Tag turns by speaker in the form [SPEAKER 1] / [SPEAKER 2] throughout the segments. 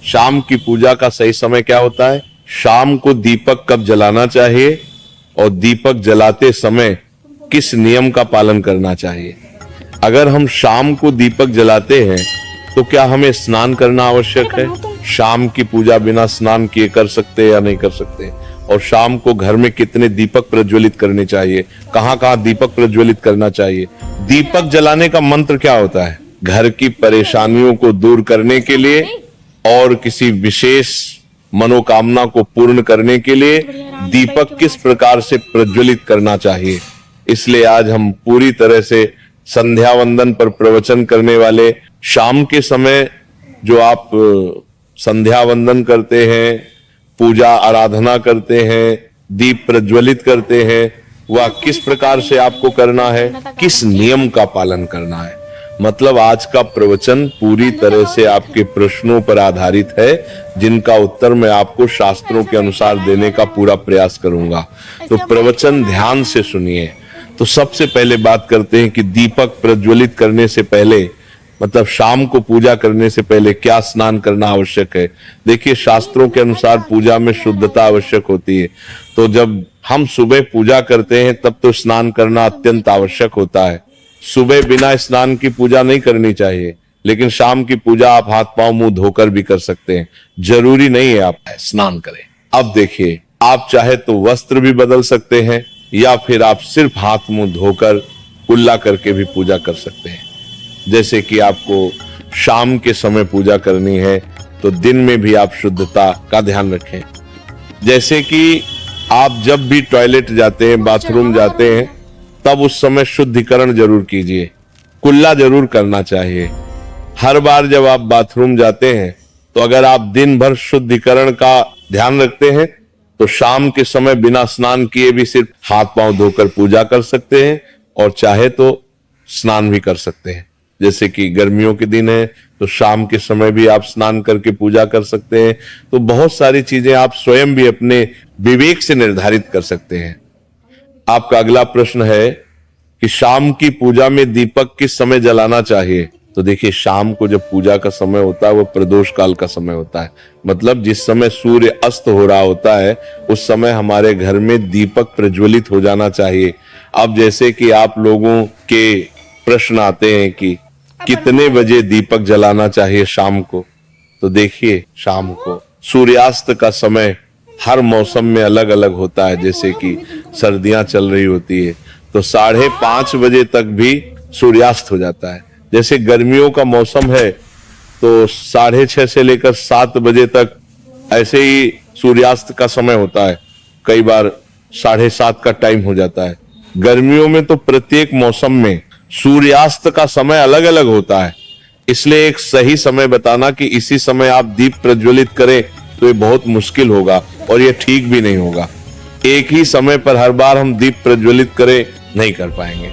[SPEAKER 1] शाम की पूजा का सही समय क्या होता है, शाम को दीपक कब जलाना चाहिए और दीपक जलाते समय किस नियम का पालन करना चाहिए। अगर हम शाम को दीपक जलाते हैं तो क्या हमें स्नान करना आवश्यक है? शाम की पूजा बिना स्नान किए कर सकते हैं या नहीं कर सकते? और शाम को घर में कितने दीपक प्रज्वलित करने चाहिए, कहां-कहां दीपक प्रज्वलित करना चाहिए? दीपक जलाने का मंत्र क्या होता है? घर की परेशानियों को दूर करने के लिए और किसी विशेष मनोकामना को पूर्ण करने के लिए दीपक किस प्रकार से प्रज्वलित करना चाहिए। इसलिए आज हम पूरी तरह से संध्या वंदन पर प्रवचन करने वाले, शाम के समय जो आप संध्या वंदन करते हैं, पूजा आराधना करते हैं, दीप प्रज्वलित करते हैं, वह किस प्रकार से आपको करना है, किस नियम का पालन करना है। मतलब आज का प्रवचन पूरी तरह से आपके प्रश्नों पर आधारित है, जिनका उत्तर मैं आपको शास्त्रों के अनुसार देने का पूरा प्रयास करूंगा। तो प्रवचन ध्यान से सुनिए। तो सबसे पहले बात करते हैं कि दीपक प्रज्वलित करने से पहले, मतलब शाम को पूजा करने से पहले क्या स्नान करना आवश्यक है। देखिए, शास्त्रों के अनुसार पूजा में शुद्धता आवश्यक होती है। तो जब हम सुबह पूजा करते हैं तब तो स्नान करना अत्यंत आवश्यक होता है। सुबह बिना स्नान की पूजा नहीं करनी चाहिए, लेकिन शाम की पूजा आप हाथ पांव मुंह धोकर भी कर सकते हैं, जरूरी नहीं है आप स्नान करें। अब देखिए, आप चाहे तो वस्त्र भी बदल सकते हैं या फिर आप सिर्फ हाथ मुंह धोकर कुल्ला करके भी पूजा कर सकते हैं। जैसे कि आपको शाम के समय पूजा करनी है तो दिन में भी आप शुद्धता का ध्यान रखें। जैसे कि आप जब भी टॉयलेट जाते हैं, बाथरूम जाते हैं, तब उस समय शुद्धिकरण जरूर कीजिए, कुल्ला जरूर करना चाहिए। हर बार जब आप बाथरूम जाते हैं तो अगर आप दिन भर शुद्धिकरण का ध्यान रखते हैं तो शाम के समय बिना स्नान किए भी सिर्फ हाथ पांव धोकर पूजा कर सकते हैं और चाहे तो स्नान भी कर सकते हैं। जैसे कि गर्मियों के दिन है तो शाम के समय भी आप स्नान करके पूजा कर सकते हैं। तो बहुत सारी चीजें आप स्वयं भी अपने विवेक से निर्धारित कर सकते हैं। आपका अगला प्रश्न है कि शाम की पूजा में दीपक किस समय जलाना चाहिए। तो देखिए, शाम को जब पूजा का समय होता है वो प्रदोष काल का समय होता है, मतलब जिस समय सूर्य अस्त हो रहा होता है उस समय हमारे घर में दीपक प्रज्वलित हो जाना चाहिए। अब जैसे कि आप लोगों के प्रश्न आते हैं कि कितने बजे दीपक जलाना चाहिए शाम को, तो देखिए, शाम को सूर्यास्त का समय हर मौसम में अलग अलग होता है। जैसे कि सर्दियां चल रही होती है तो 5:30 बजे तक भी सूर्यास्त हो जाता है। जैसे गर्मियों का मौसम है तो 6:30 से लेकर 7 बजे तक ऐसे ही सूर्यास्त का समय होता है। कई बार 7:30 का टाइम हो जाता है। गर्मियों में तो प्रत्येक मौसम में सूर्यास्त का समय अलग अलग होता है, इसलिए एक सही समय बताना कि इसी समय आप दीप प्रज्वलित करें तो ये बहुत मुश्किल होगा और ये ठीक भी नहीं होगा। एक ही समय पर हर बार हम दीप प्रज्वलित करें नहीं कर पाएंगे।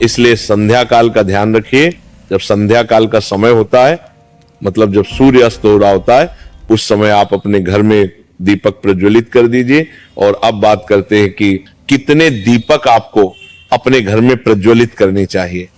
[SPEAKER 1] इसलिए संध्या काल का ध्यान रखिए। जब संध्या काल का समय होता है, मतलब जब सूर्य अस्त हो रहा होता है, उस समय आप अपने घर में दीपक प्रज्वलित कर दीजिए। और अब बात करते हैं कि कितने दीपक आपको अपने घर में प्रज्वलित करनी चाहिए।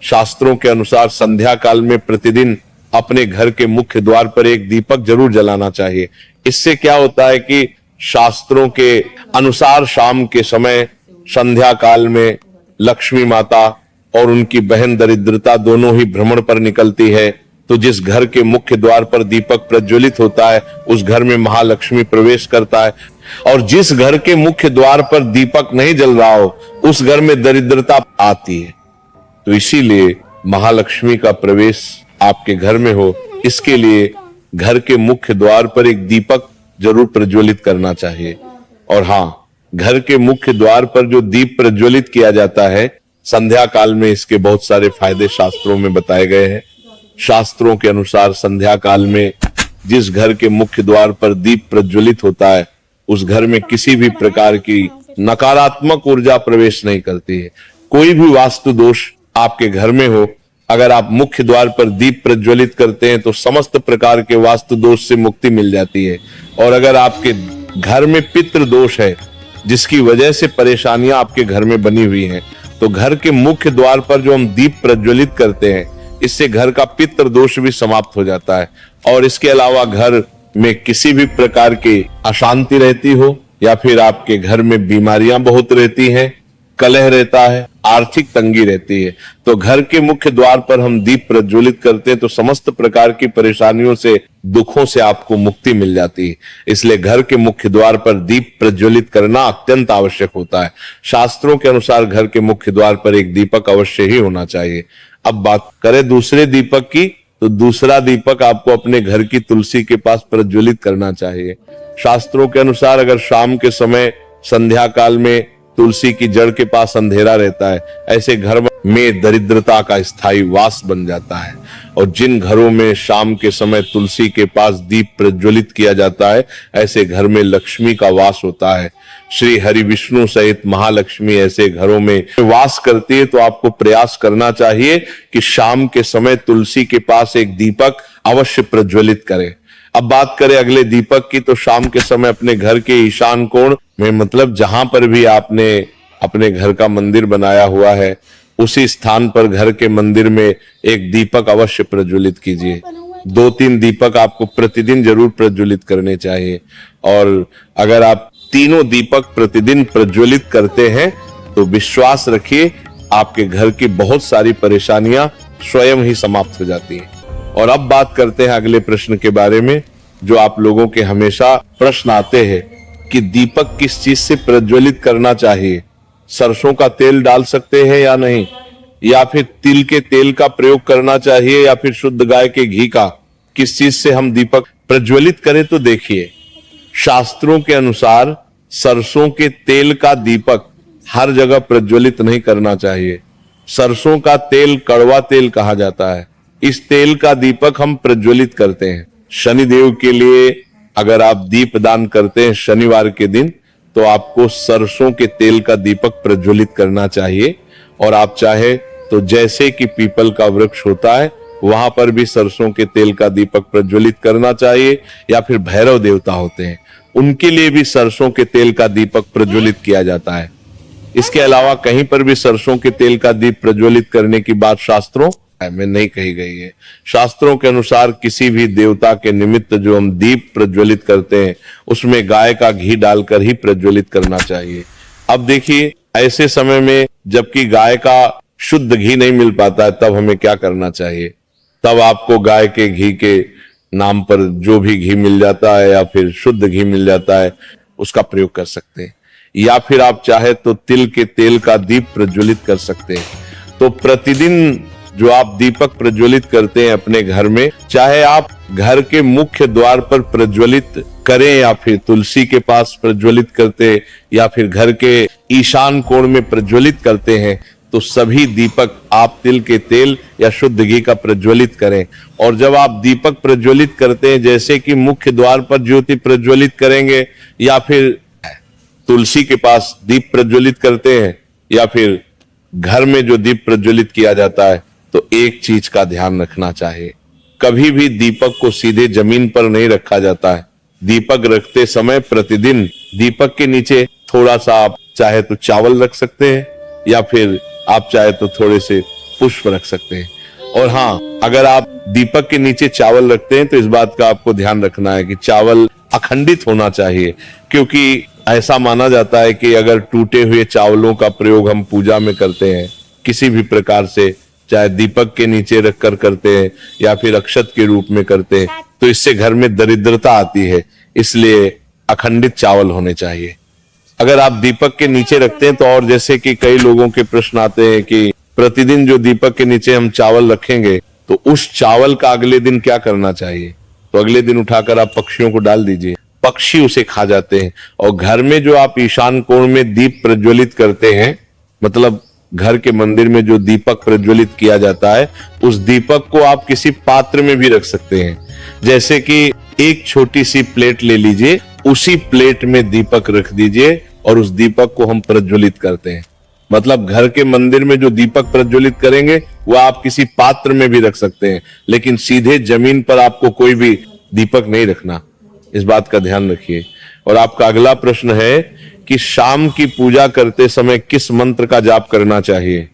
[SPEAKER 1] शास्त्रों के अनुसार संध्या काल में प्रतिदिन अपने घर के मुख्य द्वार पर एक दीपक जरूर जलाना चाहिए। इससे क्या होता है कि शास्त्रों के अनुसार शाम के समय संध्या काल में लक्ष्मी माता और उनकी बहन दरिद्रता दोनों ही भ्रमण पर निकलती है। तो जिस घर के मुख्य द्वार पर दीपक प्रज्वलित होता है उस घर में महालक्ष्मी प्रवेश करता है, और जिस घर के मुख्य द्वार पर दीपक नहीं जल रहा हो उस घर में दरिद्रता आती है। तो इसीलिए महालक्ष्मी का प्रवेश आपके घर में हो, इसके लिए घर के मुख्य द्वार पर एक दीपक जरूर प्रज्वलित करना चाहिए। और हाँ, घर के मुख्य द्वार पर जो दीप प्रज्वलित किया जाता है संध्या काल में, इसके बहुत सारे फायदे शास्त्रों में बताए गए हैं। शास्त्रों के अनुसार संध्या काल में जिस घर के मुख्य द्वार पर दीप प्रज्वलित होता है उस घर में किसी भी प्रकार की नकारात्मक ऊर्जा प्रवेश नहीं करती है। कोई भी वास्तु दोष आपके घर में हो, अगर आप मुख्य द्वार पर दीप प्रज्वलित करते हैं तो समस्त प्रकार के वास्तु दोष से मुक्ति मिल जाती है। और अगर आपके घर में पितृ दोष है जिसकी वजह से परेशानियां आपके घर में बनी हुई हैं, तो घर के मुख्य द्वार पर जो हम दीप प्रज्वलित करते हैं इससे घर का पितृ दोष भी समाप्त हो जाता है। और इसके अलावा घर में किसी भी प्रकार की अशांति रहती हो या फिर आपके घर में बीमारियां बहुत रहती हैं, कलह रहता है, आर्थिक तंगी रहती है, तो घर के मुख्य द्वार पर हम दीप प्रज्वलित करते हैं तो समस्त प्रकार की परेशानियों से, दुखों से आपको मुक्ति मिल जाती है। इसलिए घर के मुख्य द्वार पर दीप प्रज्वलित करना अत्यंत आवश्यक होता है। शास्त्रों के अनुसार घर के मुख्य द्वार पर एक दीपक अवश्य ही होना चाहिए। अब बात करें दूसरे दीपक की, तो दूसरा दीपक आपको अपने घर की तुलसी के पास प्रज्वलित करना चाहिए। शास्त्रों के अनुसार अगर शाम के समय संध्या काल में तुलसी की जड़ के पास अंधेरा रहता है, ऐसे घर में दरिद्रता का स्थायी वास बन जाता है। और जिन घरों में शाम के समय तुलसी के पास दीप प्रज्वलित किया जाता है, ऐसे घर में लक्ष्मी का वास होता है। श्री हरि विष्णु सहित महालक्ष्मी ऐसे घरों में वास करती है। तो आपको प्रयास करना चाहिए कि शाम के समय तुलसी के पास एक दीपक अवश्य प्रज्वलित करें। अब बात करें अगले दीपक की, तो शाम के समय अपने घर के ईशान कोण में, मतलब जहां पर भी आपने अपने घर का मंदिर बनाया हुआ है, उसी स्थान पर घर के मंदिर में एक दीपक अवश्य प्रज्वलित कीजिए। 2-3 दीपक आपको प्रतिदिन जरूर प्रज्वलित करने चाहिए। और अगर आप तीनों दीपक प्रतिदिन प्रज्वलित करते हैं तो विश्वास रखिए आपके घर की बहुत सारी परेशानियां स्वयं ही समाप्त हो जाती हैं। और अब बात करते हैं अगले प्रश्न के बारे में, जो आप लोगों के हमेशा प्रश्न आते हैं कि दीपक किस चीज से प्रज्वलित करना चाहिए। सरसों का तेल डाल सकते हैं या नहीं, या फिर तिल के तेल का प्रयोग करना चाहिए, या फिर शुद्ध गाय के घी का, किस चीज से हम दीपक प्रज्वलित करें। तो देखिए, शास्त्रों के अनुसार सरसों के तेल का दीपक हर जगह प्रज्वलित नहीं करना चाहिए। सरसों का तेल कड़वा तेल कहा जाता है, इस तेल का दीपक हम प्रज्वलित करते हैं। शनिदेव के लिए अगर आप दीप दान करते हैं शनिवार के दिन, तो आपको सरसों के तेल का दीपक प्रज्वलित करना चाहिए। और आप चाहे तो जैसे कि पीपल का वृक्ष होता है, वहां पर भी सरसों के तेल का दीपक प्रज्वलित करना चाहिए। या फिर भैरव देवता होते हैं, उनके लिए भी सरसों के तेल का दीपक प्रज्वलित किया जाता है। इसके अलावा कहीं पर भी सरसों के तेल का दीप प्रज्वलित करने की बात शास्त्रों में नहीं कही गई है। शास्त्रों के अनुसार किसी भी देवता के निमित्त जो हम दीप प्रज्वलित करते हैं, उसमें गाय का घी डालकर ही प्रज्वलित करना चाहिए। अब देखिए, ऐसे समय में जबकि गाय का शुद्ध घी नहीं मिल पाता है, तब हमें क्या करना चाहिए। तब आपको गाय के घी के नाम पर जो भी घी मिल जाता है या फिर शुद्ध घी मिल जाता है, उसका प्रयोग कर सकते हैं। या फिर आप चाहे तो तिल के तेल का दीप प्रज्वलित कर सकते हैं। तो प्रतिदिन जो आप दीपक प्रज्वलित करते हैं अपने घर में, चाहे आप घर के मुख्य द्वार पर प्रज्वलित करें या फिर तुलसी के पास प्रज्वलित करते या फिर घर के ईशान कोण में प्रज्वलित करते हैं, तो सभी दीपक आप तिल के तेल या शुद्ध घी का प्रज्वलित करें। और जब आप दीपक प्रज्वलित करते हैं, जैसे कि मुख्य द्वार पर ज्योति प्रज्वलित करेंगे या फिर तुलसी के पास दीप प्रज्वलित करते हैं या फिर घर में जो दीप प्रज्वलित किया जाता है, तो एक चीज का ध्यान रखना चाहिए, कभी भी दीपक को सीधे जमीन पर नहीं रखा जाता है। दीपक रखते समय प्रतिदिन दीपक के नीचे थोड़ा सा आप चाहे तो चावल रख सकते हैं या फिर आप चाहे तो थोड़े से पुष्प रख सकते हैं। और हाँ, अगर आप दीपक के नीचे चावल रखते हैं तो इस बात का आपको ध्यान रखना है कि चावल अखंडित होना चाहिए, क्योंकि ऐसा माना जाता है कि अगर टूटे हुए चावलों का प्रयोग हम पूजा में करते हैं किसी भी प्रकार से, चाहे दीपक के नीचे रखकर करते हैं या फिर अक्षत के रूप में करते हैं, तो इससे घर में दरिद्रता आती है। इसलिए अखंडित चावल होने चाहिए। अगर आप दीपक के नीचे रखते हैं तो, और जैसे कि कई लोगों के प्रश्न आते हैं कि प्रतिदिन जो दीपक के नीचे हम चावल रखेंगे, तो उस चावल का अगले दिन क्या करना चाहिए। तो अगले दिन उठाकर आप पक्षियों को डाल दीजिए, पक्षी उसे खा जाते हैं। और घर में जो आप ईशान कोण में दीप प्रज्वलित करते हैं, मतलब घर के मंदिर में जो दीपक प्रज्वलित किया जाता है, उस दीपक को आप किसी पात्र में भी रख सकते हैं। जैसे कि एक छोटी सी प्लेट ले लीजिए, उसी प्लेट में दीपक रख दीजिए और उस दीपक को हम प्रज्वलित करते हैं। मतलब घर के मंदिर में जो दीपक प्रज्वलित करेंगे वो आप किसी पात्र में भी रख सकते हैं, लेकिन सीधे जमीन पर आपको कोई भी दीपक नहीं रखना, इस बात का ध्यान रखिए। और आपका अगला प्रश्न है कि शाम की पूजा करते समय किस मंत्र का जाप करना चाहिए।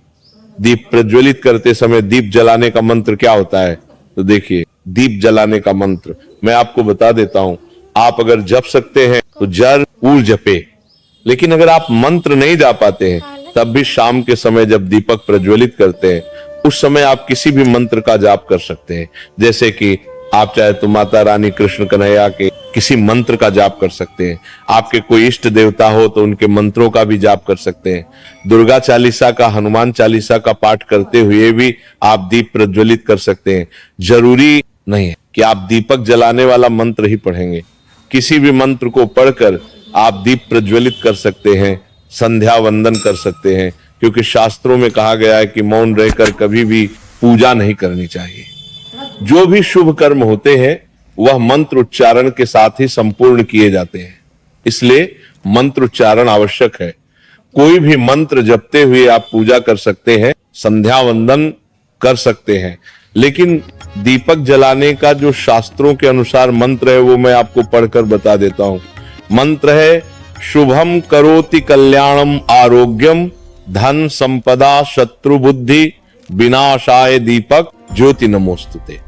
[SPEAKER 1] दीप प्रज्वलित करते समय दीप जलाने का मंत्र क्या होता है? तो देखिए, दीप जलाने का मंत्र मैं आपको बता देता हूं। आप अगर जप सकते हैं तो जरूर जपे, लेकिन अगर आप मंत्र नहीं जा पाते हैं तब भी शाम के समय जब दीपक प्रज्वलित करते हैं उस समय आप किसी भी मंत्र का जाप कर सकते हैं। जैसे कि आप चाहे तो माता रानी कृष्ण कन्हैया के किसी मंत्र का जाप कर सकते हैं, आपके कोई इष्ट देवता हो तो उनके मंत्रों का भी जाप कर सकते हैं, दुर्गा चालीसा का, हनुमान चालीसा का पाठ करते हुए भी आप दीप प्रज्वलित कर सकते हैं। जरूरी नहीं है कि आप दीपक जलाने वाला मंत्र ही पढ़ेंगे, किसी भी मंत्र को पढ़कर आप दीप प्रज्वलित कर सकते हैं, संध्या वंदन कर सकते हैं, क्योंकि शास्त्रों में कहा गया है कि मौन रहकर कभी भी पूजा नहीं करनी चाहिए। जो भी शुभ कर्म होते हैं वह मंत्र उच्चारण के साथ ही संपूर्ण किए जाते हैं, इसलिए मंत्र उच्चारण आवश्यक है। कोई भी मंत्र जपते हुए आप पूजा कर सकते हैं, संध्या वंदन कर सकते हैं, लेकिन दीपक जलाने का जो शास्त्रों के अनुसार मंत्र है वो मैं आपको पढ़कर बता देता हूं। मंत्र है शुभम करोति कल्याणम आरोग्यम धन संपदा शत्रु बुद्धि विनाशाय दीपक ज्योति नमोस्तुते।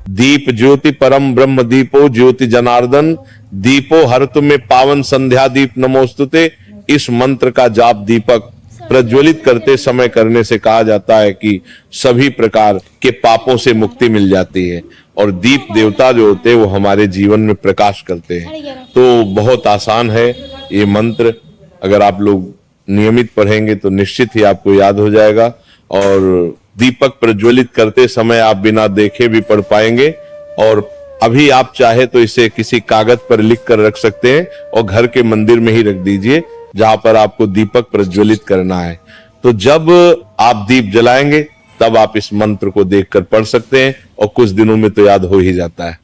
[SPEAKER 1] दीप ज्योति परम ब्रह्म दीपो ज्योति जनार्दन दीपो हर्तु में पावन संध्या दीप नमोस्तुते। इस मंत्र का जाप दीपक प्रज्वलित करते समय करने से कहा जाता है कि सभी प्रकार के पापों से मुक्ति मिल जाती है और दीप देवता जो होते हैं वो हमारे जीवन में प्रकाश करते हैं। तो बहुत आसान है ये मंत्र, अगर आप लोग नियमित पढ़ेंगे तो निश्चित ही आपको याद हो जाएगा और दीपक प्रज्वलित करते समय आप बिना देखे भी पढ़ पाएंगे। और अभी आप चाहे तो इसे किसी कागज पर लिख कर रख सकते हैं और घर के मंदिर में ही रख दीजिए जहां पर आपको दीपक प्रज्वलित करना है। तो जब आप दीप जलाएंगे तब आप इस मंत्र को देखकर पढ़ सकते हैं और कुछ दिनों में तो याद हो ही जाता है।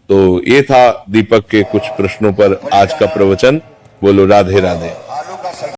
[SPEAKER 1] तो ये था दीपक के कुछ प्रश्नों पर आज का प्रवचन। बोलो राधे राधे।